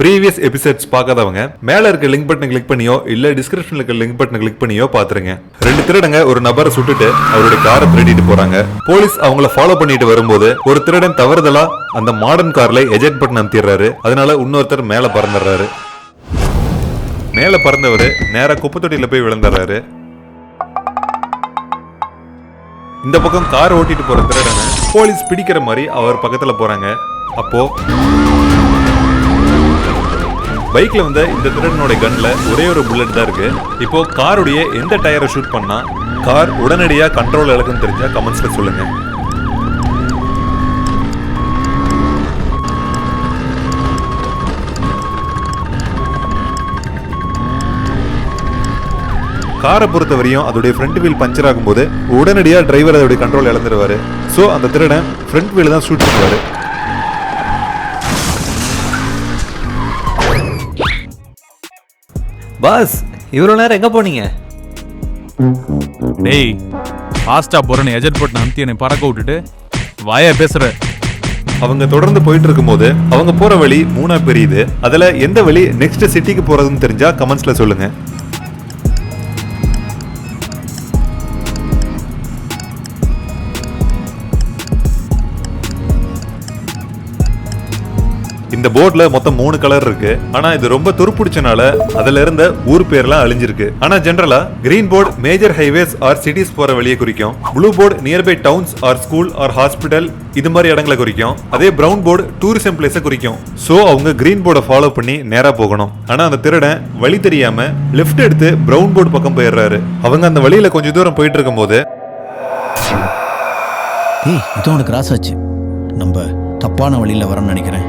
Previous episodes பார்க்காதவங்க மேல இருக்க லிங்க் பட்டனை கிளிக் பண்ணியோ இல்ல டிஸ்கிரிப்ஷன்ல இருக்க லிங்க் பட்டனை கிளிக் பண்ணியோ பாத்துருங்க. ரெண்டு திருடங்க ஒரு நபரை சுட்டுட்டு அவருடைய காரை திருடிட்டு போறாங்க. போலீஸ் அவங்கள ஃபாலோ பண்ணிட்டு வரும்போது ஒரு திருடன் தவறுதலா அந்த மாடர்ன் கார்ல எஜெக்ட் பட்டன் அமுத்திடுறாரு. அதனால இன்னொருத்தர் மேல பறந்துடுறாரு. மேல பறந்தவரு நேரா குப்பை தொட்டியில போய் விழுந்துடுறாரு. இந்த பக்கம் கார் ஓட்டிட்டு போற திருடனை போலீஸ் பிடிக்கிற மாதிரி அவர் பக்கத்துல போறாங்க. அப்போ பைக்ல வந்த இந்த திருடனோட கன்ல ஒரே ஒரு புல்லட் தான் இருக்கு. இப்போ காருடைய எந்த டயரை ஷூட் பண்ணா கார் உடனடியா கண்ட்ரோல் இழக்குன்னு தெரிஞ்சா கமெண்ட்ஸ்ல சொல்லுங்க. காரை பொறுத்த வரையும் அதோடைய ஃப்ரண்ட் வீல் பஞ்சர் ஆகும்போது உடனடியா டிரைவர் அதோடைய கண்ட்ரோல் இழந்துருவாரு. சோ அந்த திருடன் ஃப்ரண்ட் வீல் தான் ஷூட் பண்ணுவாரு. பாஸ், இவ்வளவு நேரம் எங்க போனீங்க? டேய், ஃபாஸ்டா போறேன்னு எஜெட் போட்டு அமுத்தி என்னை பறக்க விட்டுட்டு வாயா பேசுற. அவங்க தொடர்ந்து போயிட்டு இருக்கும்போது அவங்க போற வழி மூணா பிரியுது. அதுல எந்த வழி நெக்ஸ்ட் சிட்டிக்கு போறதுன்னு தெரிஞ்சா கமெண்ட்ஸ்ல சொல்லுங்க. இந்த போர்ட்ல மொத்தம் 3 கலர் இருக்கு. ஆனா இது ரொம்ப துருப்பிடிச்சனால அதுல இருந்த ஊர் பேர்லாம் அழிஞ்சிருக்கு. ஆனா ஜெனரலா green board major highways or cities போற வழியை குறிக்கும். Blue board nearby towns or school or hospital இது மாதிரி இடங்களை குறிக்கும். அதே பிரவுன் போர்டு டூரிசம் பிளேஸை குறிக்கும். சோ அவங்க கிரீன் போர்டை ஃபாலோ பண்ணி நேரா போகணும். ஆனா அந்த திருடன் வழி தெரியாம லெஃப்ட் எடுத்து பிரவுன் போர்டு பக்கம் போயிடுறாரு. அவங்க அந்த வழியில கொஞ்சம் தூரம் போயிட்டு இருக்கும் போது இதோட கிராஸ் ஆச்சு. நம்ம தப்பான வழியில வரணும்னு நினைக்கிறேன்.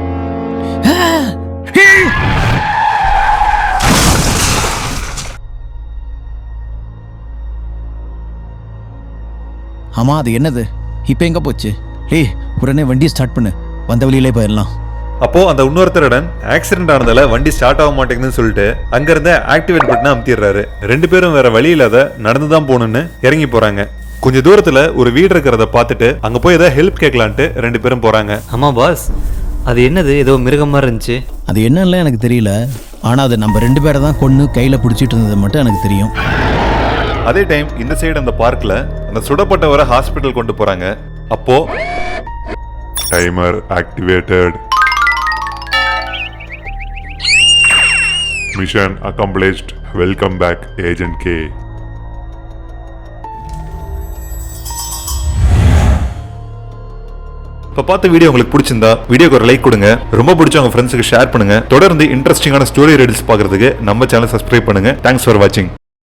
ஆமா, அது என்னது? இப்ப எங்க போச்சு? ஏய், உடனே வண்டி ஸ்டார்ட் பண்ணு, வந்த வழியிலே போயிடலாம். அப்போ அந்த இன்னொருத்தருடன் ஆக்சிடென்ட் ஆனதால வண்டி ஸ்டார்ட் ஆக மாட்டேங்குதுன்னு சொல்லிட்டு அங்க இருந்த ஆக்டிவேட் பட்டனை அமுத்திடுறாரு. ரெண்டு பேரும் வேற வழி இல்லாத நடந்துதான் போகணும்னு இறங்கி போறாங்க. கொஞ்ச தூரத்துல ஒரு வீடு இருக்கிறத பார்த்துட்டு அங்க போய் ஏதாவது ஹெல்ப் கேட்கலான்ட்டு ரெண்டு பேரும் போறாங்க. ஆமா பாஸ், அது என்னது? ஏதோ மிருகமா இருந்துச்சு. அது என்னன்னு எனக்கு தெரியல. ஆனா அது நம்ம 2 பேரை தான் கொன்னு கையில பிடிச்சிட்டு இருந்தது மட்டும் எனக்கு தெரியும். அதே டைம் இந்த சைடு அந்த பார்க்ல அந்த சுடப்பட்டவரை ஹாஸ்பிட்டல் கொண்டு போறாங்க. அப்போ timer activated, mission accomplished, welcome back agent K. இப்போ பார்த்த வீடியோ உங்களுக்கு பிடிச்சிருந்தா வீடியோக்கு ஒரு லைக் கொடுங்க. ரொம்ப பிடிச்ச உங்க ஃப்ரெண்ட்ஸுக்கு ஷேர் பண்ணுங்க. தொடர்ந்து இன்ட்ரெஸ்டிங்கான ஸ்டோரி ரீல்ஸ் பார்க்கறதுக்கு நம்ம சேனல் சப்ஸ்கிரைப் பண்ணுங்க. தேங்க்ஸ் ஃபார் வாட்சிங்.